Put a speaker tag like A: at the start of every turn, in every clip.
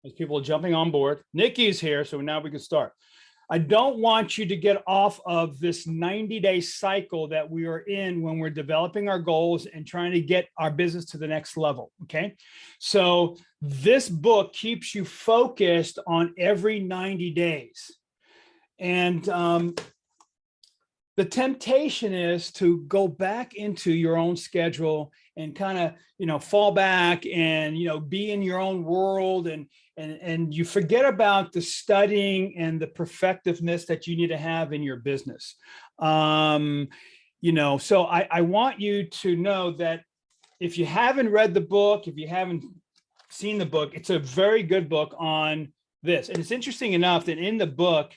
A: as people are jumping on board. Nikki's here, so now we can start. I don't want you to get off of this 90-day cycle that we are in when we're developing our goals and trying to get our business to the next level, okay? So this book keeps you focused on every 90 days. And the temptation is to go back into your own schedule and kind of, fall back and, be in your own world, and you forget about the studying and the perfectiveness that you need to have in your business. So I want you to know that if you haven't read the book, if you haven't seen the book, it's a very good book on this. And it's interesting enough that in the book,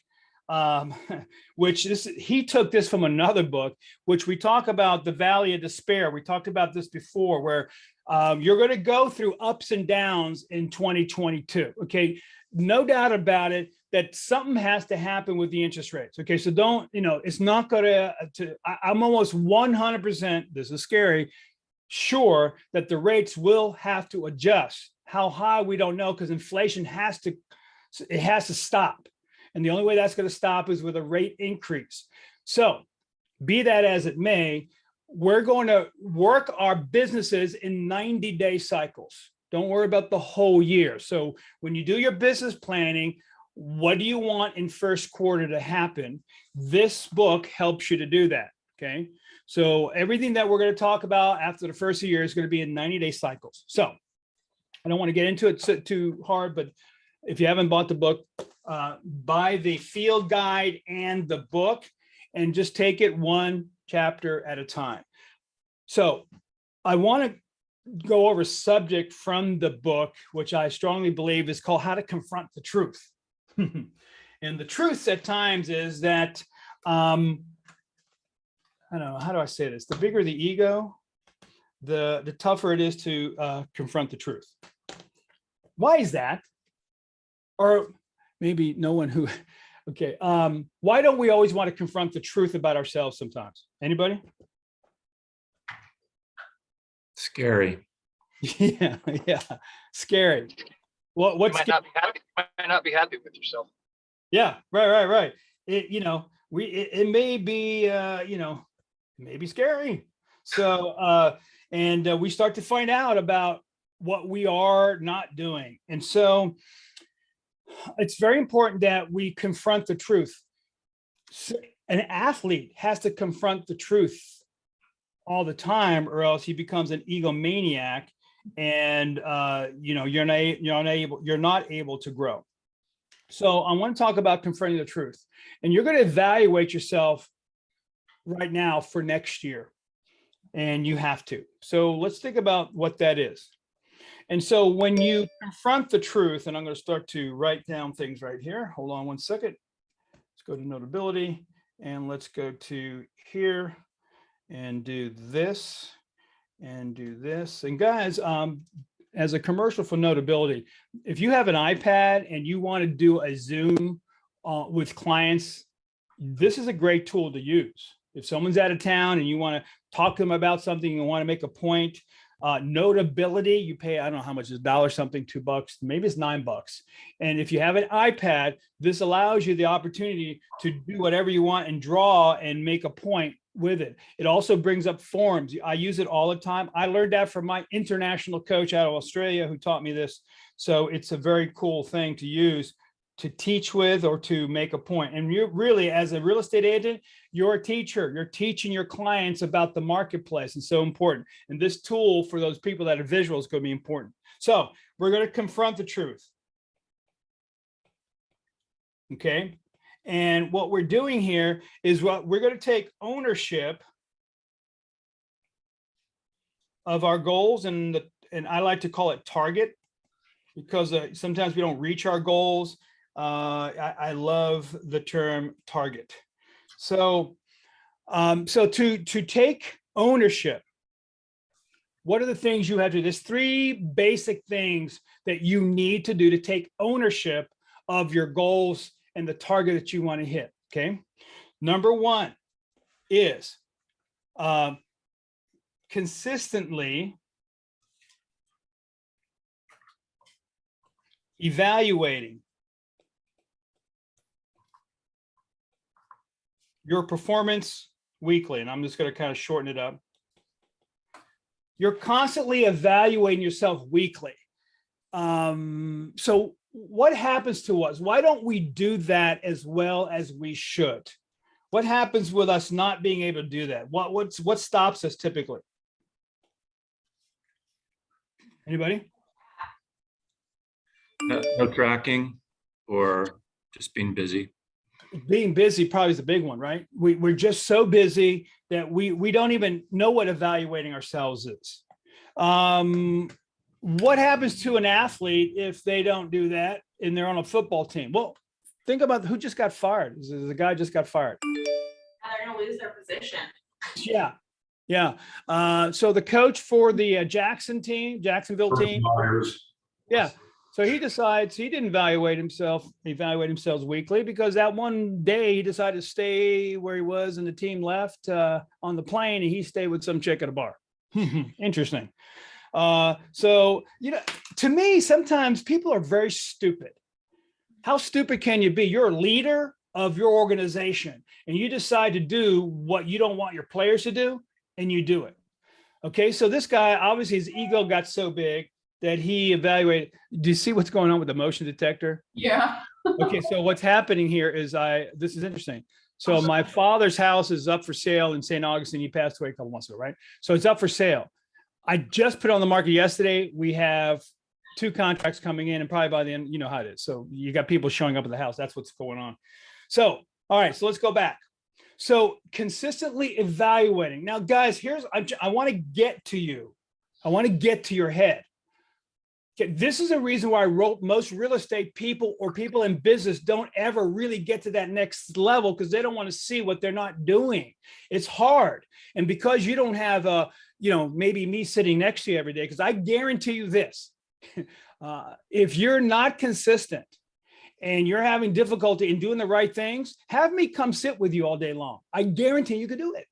A: he took this from another book, which we talk about the valley of despair. We talked about this before, where you're going to go through ups and downs in 2022. Okay, no doubt about it that something has to happen with the interest rates. Okay, so don't, it's not going to. I'm almost 100%. This is scary. Sure that the rates will have to adjust. How high we don't know, because inflation has to stop. And the only way that's going to stop is with a rate increase. So be that as it may, we're going to work our businesses in 90-day cycles. Don't worry about the whole year. So when you do your business planning, what do you want in first quarter to happen? This book helps you to do that. Okay. So everything that we're going to talk about after the first year is going to be in 90-day cycles. So I don't want to get into it too hard, but if you haven't bought the book, buy the field guide and the book and just take it one chapter at a time. So I want to go over a subject from the book, which I strongly believe is called How to Confront the Truth. And the truth at times is that, I don't know, how do I say this? The bigger the ego, the tougher it is to confront the truth. Why is that? Or maybe no one who, okay. Why don't we always want to confront the truth about ourselves sometimes? Anybody?
B: Scary.
A: Yeah. Scary. Well,
C: you might not be happy with yourself.
A: Yeah, right. It may be, it may be scary. So, and we start to find out about what we are not doing. And so it's very important that we confront the truth. An athlete has to confront the truth all the time, or else he becomes an egomaniac, and you're not able to grow. So I want to talk about confronting the truth, and you're going to evaluate yourself right now for next year, and you have to. So let's think about what that is. And so when you confront the truth, and I'm going to start to write down things right here. Hold on one second. Let's go to Notability, and let's go to here and do this and do this. And guys, as a commercial for Notability, if you have an iPad and you want to do a Zoom with clients, this is a great tool to use. If someone's out of town and you want to talk to them about something, you want to make a point, Notability, you pay, I don't know how much is $1 something, $2, maybe it's $9. And if you have an iPad, this allows you the opportunity to do whatever you want and draw and make a point with it. It also brings up forms. I use it all the time. I learned that from my international coach out of Australia who taught me this. So it's a very cool thing to use to teach with or to make a point. And you really, as a real estate agent, you're a teacher. You're teaching your clients about the marketplace. It's so important. And this tool for those people that are visual is going to be important. So we're going to confront the truth. Okay. And what we're doing here is what we're going to take ownership of our goals, and I like to call it target, because sometimes we don't reach our goals. I love the term target. So, to take ownership, what are the things you have to do? There's 3 basic things that you need to do to take ownership of your goals and the target that you want to hit. Okay. Number 1 is consistently evaluating your performance weekly, and I'm just going to kind of shorten it up. You're constantly evaluating yourself weekly. So what happens to us? Why don't we do that as well as we should? What happens with us not being able to do that? What stops us typically? Anybody?
B: No tracking or just being busy.
A: Being busy probably is the big one, right? We're just so busy that we don't even know what evaluating ourselves is. What happens to an athlete if they don't do that and they're on a football team? Well, think about who just got fired. The guy just got fired.
D: They're going to lose their position.
A: Yeah. Yeah. So the coach for the Jacksonville team. Yeah. So he decides he didn't evaluate himself weekly because that one day he decided to stay where he was and the team left on the plane and he stayed with some chick at a bar. Interesting. So, to me, sometimes people are very stupid. How stupid can you be? You're a leader of your organization and you decide to do what you don't want your players to do and you do it. Okay. So this guy, obviously his ego got so big that he evaluated. Do you see what's going on with the motion detector?
D: Yeah.
A: Okay. So what's happening here is this is interesting. So my father's house is up for sale in St. Augustine. He passed away a couple months ago, right? So it's up for sale. I just put it on the market yesterday. We have 2 contracts coming in and probably by the end, you know how it is. So you got people showing up at the house. That's what's going on. So, all right, so let's go back. So consistently evaluating. Now, guys, I want to get to you. I want to get to your head. Okay, this is a reason why most real estate people or people in business don't ever really get to that next level because they don't want to see what they're not doing. It's hard. And because you don't have maybe me sitting next to you every day, because I guarantee you this, if you're not consistent and you're having difficulty in doing the right things, have me come sit with you all day long. I guarantee you could do it.